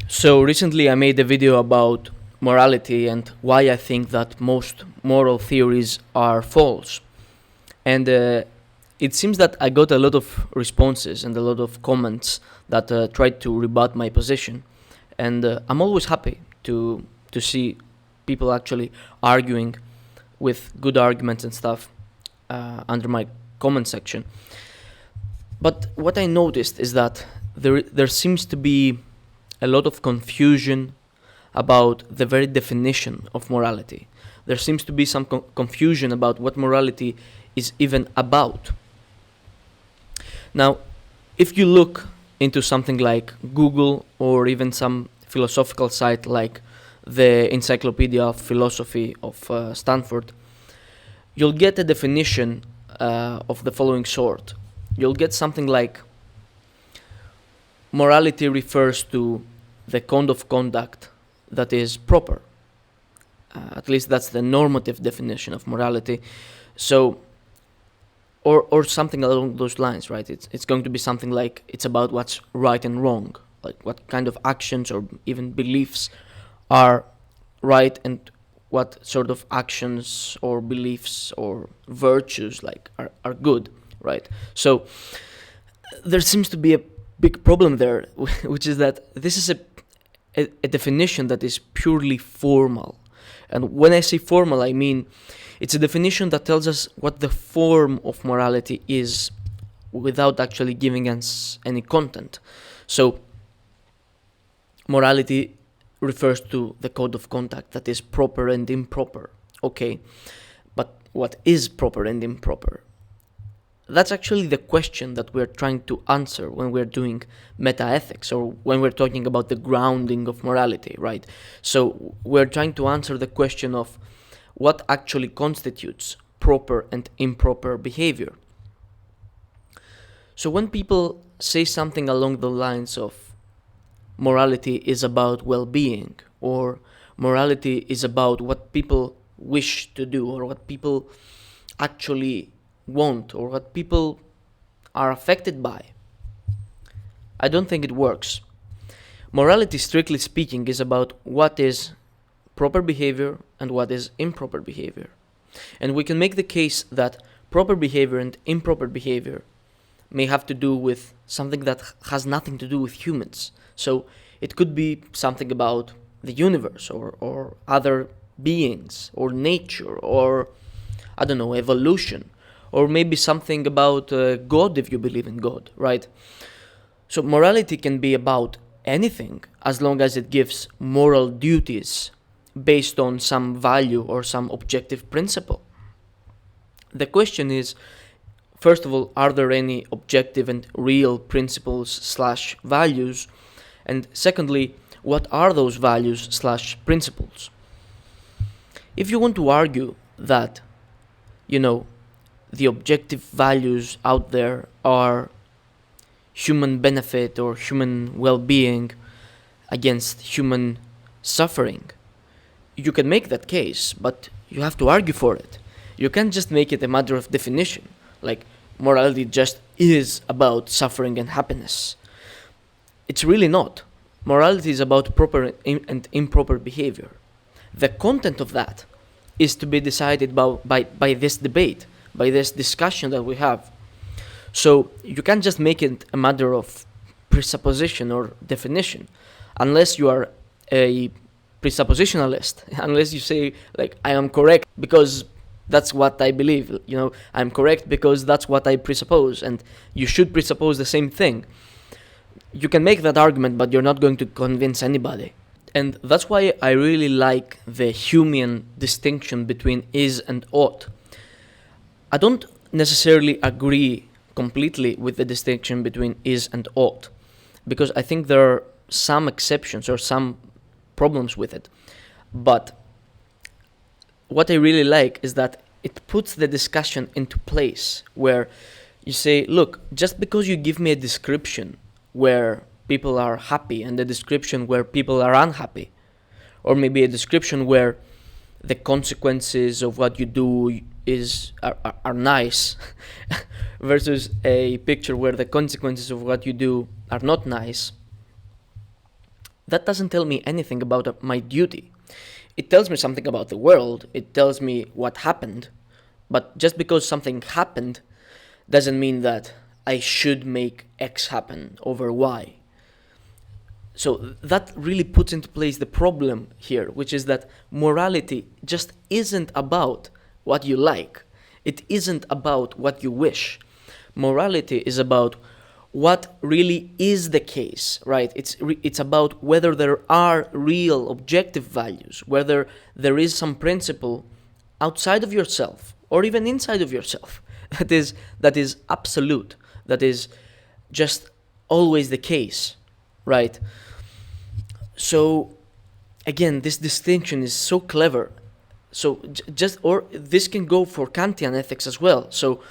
So recently I made a video about morality and why I think that most moral theories are false. And it seems that I got a lot of responses and a lot of comments that tried to rebut my position. And I'm always happy to see people actually arguing with good arguments and stuff under my comment section. But what I noticed is that there seems to be a lot of confusion about the very definition of morality. There seems to be some confusion about what morality is even about. Now, if you look into something like Google or even some philosophical site like the Encyclopedia of Philosophy of Stanford, you'll get a definition of the following sort. You'll get something like morality refers to the code of conduct that is proper. At least that's the normative definition of morality. So, or something along those lines, right? It's going to be something like it's about what's right and wrong, like what kind of actions or even beliefs are right and what sort of actions or beliefs or virtues like are good, right? So there seems to be a big problem there, which is that this is a definition that is purely formal. And when I say formal, I mean it's a definition that tells us what the form of morality is without actually giving us any content. So morality refers to the code of conduct that is proper and improper. Okay, but what is proper and improper? That's actually the question that we're trying to answer when we're doing metaethics or when we're talking about the grounding of morality, right? So we're trying to answer the question of what actually constitutes proper and improper behavior. So when people say something along the lines of morality is about well-being or morality is about what people wish to do or what people actually want or what people are affected by, I don't think it works. Morality, strictly speaking, is about what is proper behavior and what is improper behavior. And we can make the case that proper behavior and improper behavior may have to do with something that has nothing to do with humans. So it could be something about the universe or other beings or nature or, I don't know, evolution. Or maybe something about God if you believe in God, right? So morality can be about anything as long as it gives moral duties based on some value or some objective principle. The question is, first of all, are there any objective and real principles / values? And secondly, what are those values / principles? If you want to argue that, the objective values out there are human benefit or human well-being against human suffering, you can make that case, but you have to argue for it. You can't just make it a matter of definition, like morality just is about suffering and happiness. It's really not. Morality is about proper and improper behavior. The content of that is to be decided by this debate, by this discussion that we have. So you can't just make it a matter of presupposition or definition, unless you are a presuppositionalist, unless you say, like, I am correct because that's what I believe, I'm correct because that's what I presuppose, and you should presuppose the same thing. You can make that argument, but you're not going to convince anybody. And that's why I really like the Humean distinction between is and ought. I don't necessarily agree completely with the distinction between is and ought, because I think there are some exceptions or some problems with it. But what I really like is that it puts the discussion into place where you say, look, just because you give me a description where people are happy and a description where people are unhappy, or maybe a description where the consequences of what you do are nice versus a picture where the consequences of what you do are not nice, that doesn't tell me anything about my duty. It tells me something about the world, it tells me what happened, but just because something happened doesn't mean that I should make X happen over Y. So that really puts into place the problem here, which is that morality just isn't about what you like. It isn't about what you wish. Morality is about what really is the case, right? It's about whether there are real objective values, whether there is some principle outside of yourself or even inside of yourself that is absolute, that is just always the case, right? So again, this distinction is so clever. So or this can go for Kantian ethics as well. So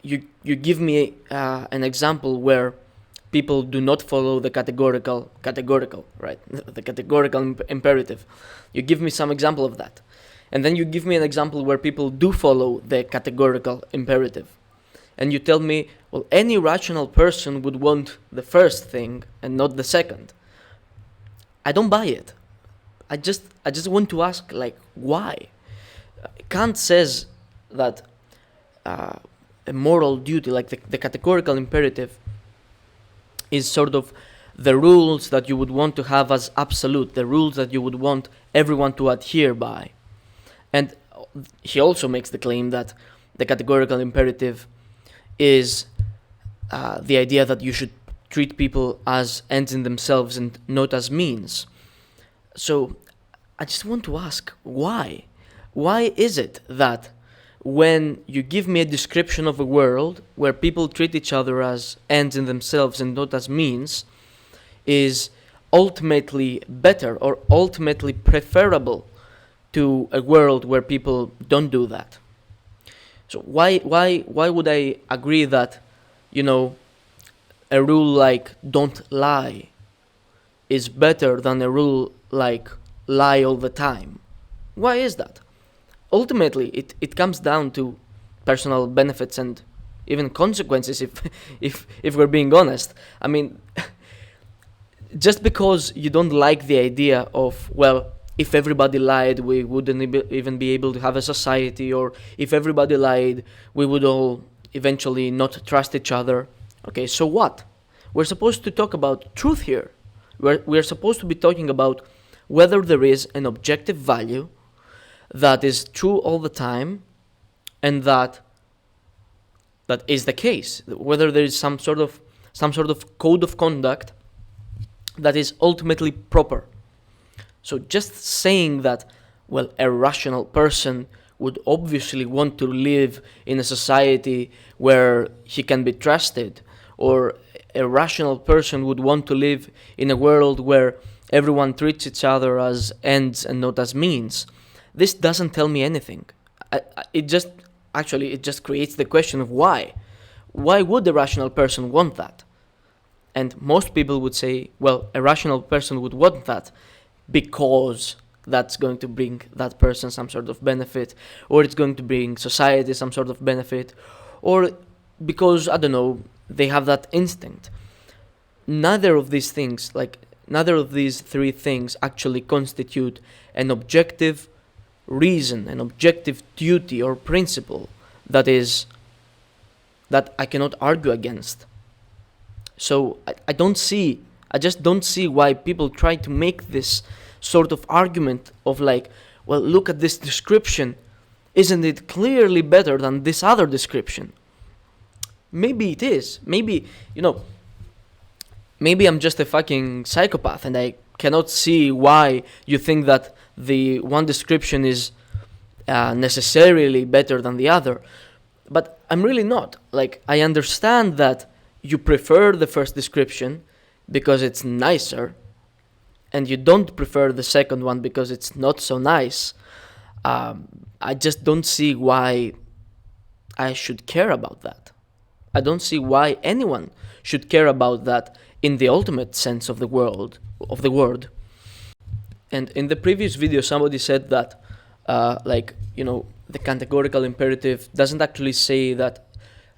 you give me an example where people do not follow the categorical, right? The categorical imperative. You give me some example of that. And then you give me an example where people do follow the categorical imperative. And you tell me, well, any rational person would want the first thing and not the second. I don't buy it. I just want to ask, like, why? Kant says that a moral duty, like the categorical imperative, is sort of the rules that you would want to have as absolute, the rules that you would want everyone to adhere by. And he also makes the claim that the categorical imperative is the idea that you should treat people as ends in themselves and not as means. So I just want to ask, why? Why is it that when you give me a description of a world where people treat each other as ends in themselves and not as means is ultimately better or ultimately preferable to a world where people don't do that? So why would I agree that, a rule like don't lie is better than a rule like lie all the time? Why is that? Ultimately, it comes down to personal benefits and even consequences, if we're being honest. I mean, just because you don't like the idea of, well, if everybody lied, we wouldn't even be able to have a society, or if everybody lied, we would all eventually not trust each other. Okay, so what? We're supposed to talk about truth here. We're supposed to be talking about whether there is an objective value that is true all the time, and that is the case. Whether there is some sort of code of conduct that is ultimately proper. So just saying that, well, a rational person would obviously want to live in a society where he can be trusted, or a rational person would want to live in a world where everyone treats each other as ends and not as means. This doesn't tell me anything. It just creates the question of why. Why would a rational person want that? And most people would say, well, a rational person would want that because that's going to bring that person some sort of benefit, or it's going to bring society some sort of benefit, or because, I don't know, they have that instinct. Neither of these three things actually constitute an objective reason, an objective duty or principle that I cannot argue against. So I just don't see why people try to make this sort of argument of like, well, look at this description, isn't it clearly better than this other description? Maybe it is. Maybe I'm just a fucking psychopath and I cannot see why you think that the one description is necessarily better than the other. But I'm really not. Like, I understand that you prefer the first description because it's nicer, and you don't prefer the second one because it's not so nice. I just don't see why I should care about that. I don't see why anyone should care about that in the ultimate sense of the word. And in the previous video, somebody said that, the categorical imperative doesn't actually say that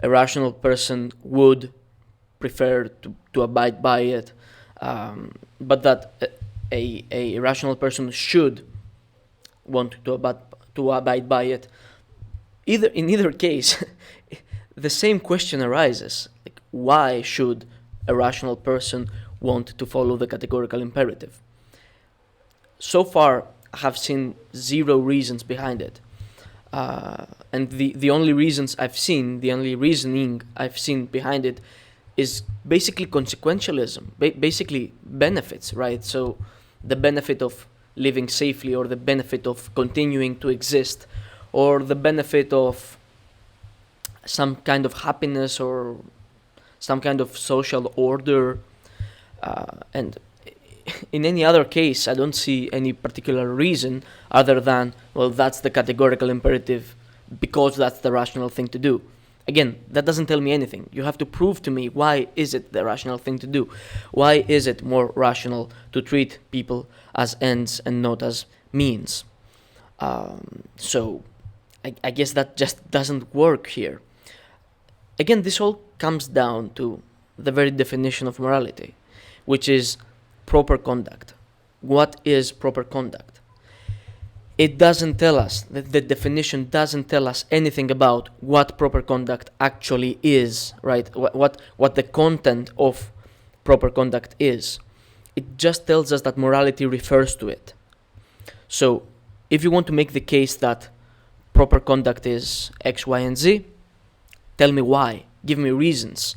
a rational person would prefer to abide by it, but that a rational person should want to abide by it. In either case, the same question arises: like, why should a rational person want to follow the categorical imperative? So far, I have seen zero reasons behind it. And the only the only reasoning I've seen behind it is basically consequentialism, basically benefits, right? So the benefit of living safely, or the benefit of continuing to exist, or the benefit of some kind of happiness or some kind of social order. And in any other case, I don't see any particular reason other than, well, that's the categorical imperative because that's the rational thing to do. Again, that doesn't tell me anything. You have to prove to me, why is it the rational thing to do? Why is it more rational to treat people as ends and not as means? So I guess that just doesn't work here. Again, this all comes down to the very definition of morality, which is proper conduct. What is proper conduct? It doesn't tell us, the definition doesn't tell us anything about what proper conduct actually is, right? What the content of proper conduct is. It just tells us that morality refers to it. So, if you want to make the case that proper conduct is X, Y, and Z, tell me why. Give me reasons.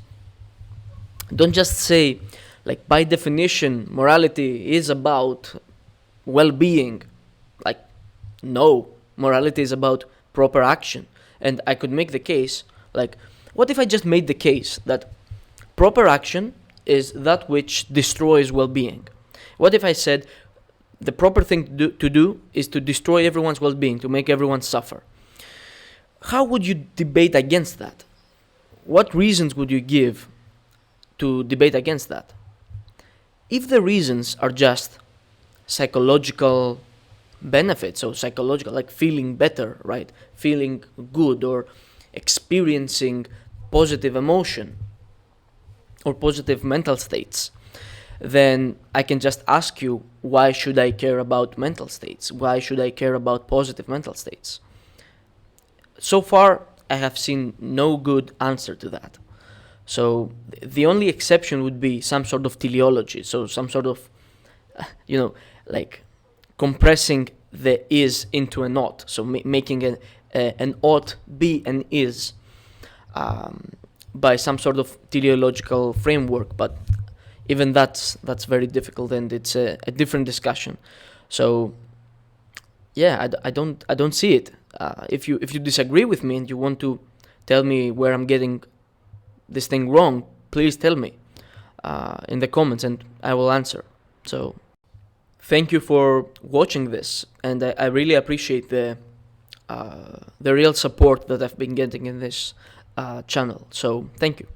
Don't just say, like, by definition, morality is about well-being. Like, no, morality is about proper action. And I could make the case, like, what if I just made the case that proper action is that which destroys well-being? What if I said the proper thing to do is to destroy everyone's well-being, to make everyone suffer? How would you debate against that? What reasons would you give to debate against that? If the reasons are just psychological benefits, so psychological, like feeling better, right? Feeling good, or experiencing positive emotion or positive mental states, then I can just ask you, why should I care about mental states? Why should I care about positive mental states? So far, I have seen no good answer to that. So the only exception would be some sort of teleology, so some sort of, like compressing the is into an ought, so making an ought be an is, by some sort of teleological framework. But even that's very difficult, and it's a different discussion. So yeah, I don't see it. If you disagree with me and you want to tell me where I'm getting this thing wrong, please tell me in the comments, and I will answer. So thank you for watching this, and I really appreciate the real support that I've been getting in this channel. So thank you.